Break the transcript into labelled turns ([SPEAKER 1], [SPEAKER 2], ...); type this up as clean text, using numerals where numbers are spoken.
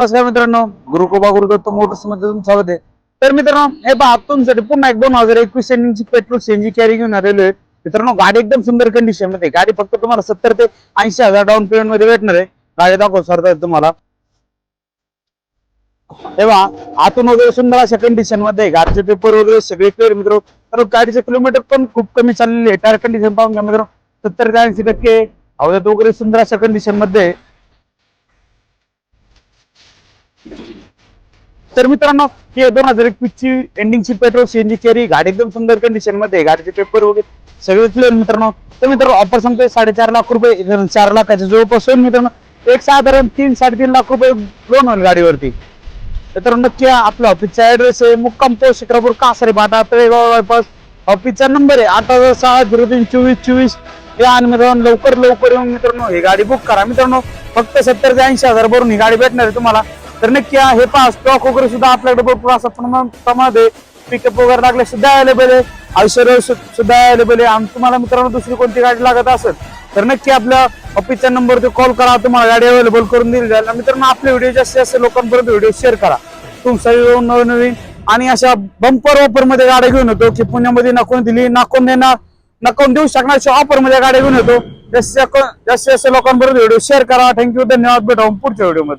[SPEAKER 1] नमस्कार मित्रांनो, गुरुकृपा गुरुदत्त मोटर्स मध्ये तुमचं स्वागत आहे. तर मित्रांनो, हे पहा तुमच्यासाठी पुन्हा एक 2021 एंडिंगची पेट्रोल सीएनजी कॅरी घेऊन आलेलो आहे. मित्रांनो, गाडी एकदम सुंदर कंडिशन मध्ये. गाडी फक्त तुम्हाला 70 ते 80,000 डाऊन पेमेंट मध्ये भेटणार आहे. गाडी दाखव सरता तुम्हाला. हे पहा आतून वगैरे सुंदर अशा कंडिशन मध्ये आहे. गाडीचे पेपर वगैरे सगळे क्लिअर मित्र. तर गाडीचे किलोमीटर पण खूप कमी चाललेले आहे. टायर कंडिशन पाहून घ्या मित्रांनो, 70 ते 80% हवेत वगैरे सुंदर अशा कंडिशन मध्ये आहे. तर मित्रांनो, ही 2021 ची एंडिंगची पेट्रोल सीएनजी कॅरी गाडी एकदम सुंदर कंडिशन मध्ये आहे. गाडीचे पेपर वगैरे सगळे क्लिअर मित्रांनो. तर मित्रांनो, ऑफर सांगतोय 4.5 लाख रुपये, 4 लाखाच्या जवळपास होईल मित्रांनो. एक साधारण 3-3.5 लाख रुपये लोन होईल गाडीवरती. तर नक्की आपल्या ऑफिसचा ऍड्रेस आहे मुक्काम post Shikrapur, Kasare Bata, Talegaon bypass. ऑफिसचा नंबर आहे 806-03-24-24. या आणि मित्रांनो लवकर येऊन मित्रांनो ही गाडी बुक करा. मित्रांनो, फक्त 70 ते 80,000 भरून ही गाडी भेटणार आहे तुम्हाला. तर नक्की हे पहा, स्टॉक वगैरे सुद्धा आपल्याकडे भरपूर असं प्रमाणात आहे. पिकअप वगैरे लागले सुद्धा अवेलेबल आहे. आयशर सुद्धा अवेलेबल आहे. आणि तुम्हाला मित्रांनो दुसरी कोणती गाडी लागत असेल तर नक्की आपल्या ऑफिसच्या नंबरवरती कॉल करा, तुम्हाला गाडी अवेलेबल करून दिली जाईल. मित्रांनो, आपले व्हिडिओ जास्तीत जास्त लोकांपर्यंत व्हिडिओ शेअर करा. तुमचा नवीन आणि अशा बंपर ऑफर मध्ये गाड्या घेऊन येतो की पुण्यामध्ये नाकोन दिली, नाकोन देऊ शकणार ऑफर मध्ये गाड्या घेऊन येतो. जास्तीत जास्त लोकांपर्यंत व्हिडिओ शेअर करा. थँक्यू, धन्यवाद. भेटू पुढच्या व्हिडिओ मध्ये.